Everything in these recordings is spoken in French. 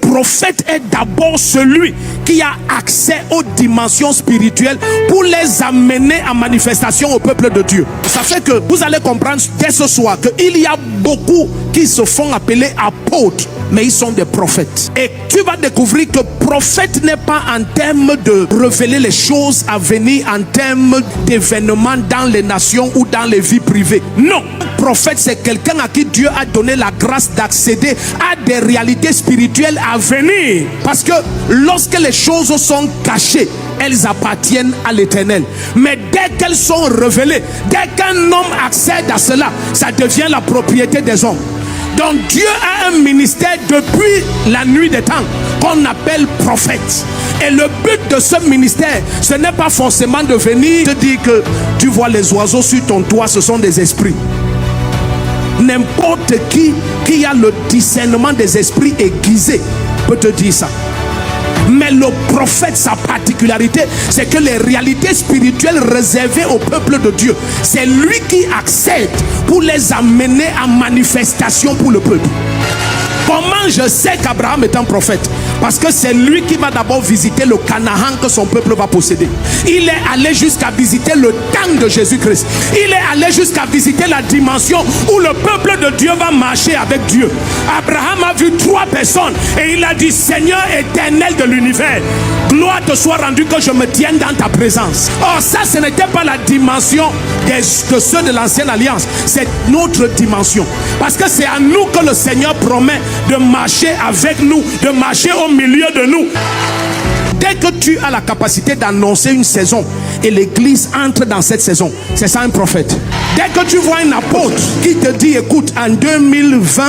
prophète est d'abord celui qui a accès aux dimensions spirituelles pour les amener en manifestation au peuple de Dieu. Ça fait que vous allez comprendre dès ce soir qu'il y a beaucoup qui se font appeler apôtres, mais ils sont des prophètes. Et tu vas découvrir que prophète n'est pas en termes de révéler les choses à venir, en termes d'événements dans les nations ou dans les vies privées. Non, prophète c'est quelqu'un à qui Dieu a donné la grâce d'accéder à des réalités spirituelles à venir. Parce que lorsque les choses sont cachées, elles appartiennent à l'Éternel. Mais dès qu'elles sont révélées, dès qu'un homme accède à cela, ça devient la propriété des hommes. Donc Dieu a un ministère depuis la nuit des temps qu'on appelle prophète. Et le but de ce ministère, ce n'est pas forcément de venir te dire que tu vois les oiseaux sur ton toit, ce sont des esprits. N'importe qui a le discernement des esprits aiguisés peut te dire ça. Mais le prophète, sa particularité, c'est que les réalités spirituelles réservées au peuple de Dieu, c'est lui qui accède pour les amener en manifestation pour le peuple. Comment je sais qu'Abraham est un prophète? Parce que c'est lui qui va d'abord visiter le Canaan que son peuple va posséder. Il est allé jusqu'à visiter le temps de Jésus-Christ. Il est allé jusqu'à visiter la dimension où le peuple de Dieu va marcher avec Dieu. Abraham a vu 3 personnes et il a dit: Seigneur éternel de l'univers, gloire te soit rendue que je me tienne dans ta présence. Or ça, ce n'était pas la dimension de ceux de l'ancienne alliance, c'est notre dimension. Parce que c'est à nous que le Seigneur promet de marcher avec nous, de marcher au milieu de nous. Dès que tu as la capacité d'annoncer une saison et l'église entre dans cette saison, c'est ça un prophète. Dès que tu vois un apôtre qui te dit: écoute, en 2020,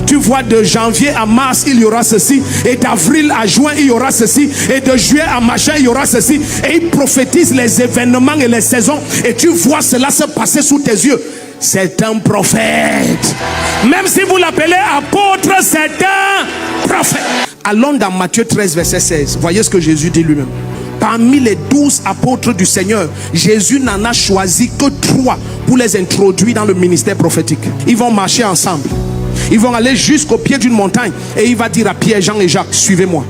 tu vois, de janvier à mars il y aura ceci, et d'avril à juin il y aura ceci, et de juillet à machin il y aura ceci, et il prophétise les événements et les saisons, et tu vois cela se passer sous tes yeux. C'est un prophète. Même si vous l'appelez apôtre, c'est un prophète. Allons dans Matthieu 13 verset 16. Voyez ce que Jésus dit lui-même. Parmi les 12 apôtres du Seigneur, Jésus n'en a choisi que 3 pour les introduire dans le ministère prophétique. Ils vont marcher ensemble. Ils vont aller jusqu'au pied d'une montagne et il va dire à Pierre, Jean et Jacques: suivez-moi.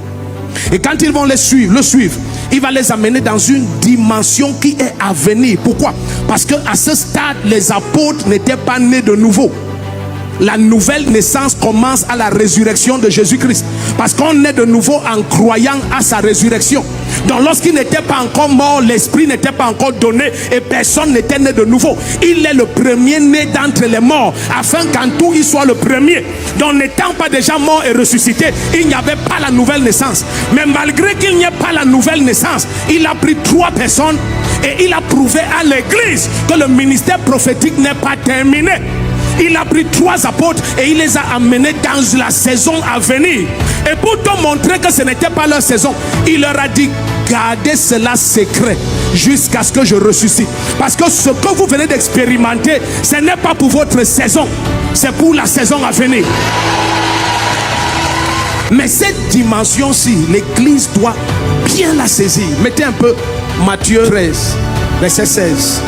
Et quand ils vont le suivre, il va les amener dans une dimension qui est à venir. Pourquoi? Parce qu'à ce stade, les apôtres n'étaient pas nés de nouveau. La nouvelle naissance commence à la résurrection de Jésus-Christ. Parce qu'on est de nouveau en croyant à sa résurrection. Donc lorsqu'il n'était pas encore mort, l'esprit n'était pas encore donné et personne n'était né de nouveau. Il est le premier né d'entre les morts, afin qu'en tout il soit le premier. Donc n'étant pas déjà mort et ressuscité, il n'y avait pas la nouvelle naissance. Mais malgré qu'il n'y ait pas la nouvelle naissance, il a pris 3 personnes et il a prouvé à l'église que le ministère prophétique n'est pas terminé. Il a pris 3 apôtres et il les a amenés dans la saison à venir. Et pour te montrer que ce n'était pas leur saison, il leur a dit: gardez cela secret jusqu'à ce que je ressuscite. Parce que ce que vous venez d'expérimenter, ce n'est pas pour votre saison, c'est pour la saison à venir. Mais cette dimension-ci, l'église doit bien la saisir. Mettez un peu Matthieu 13, verset 16.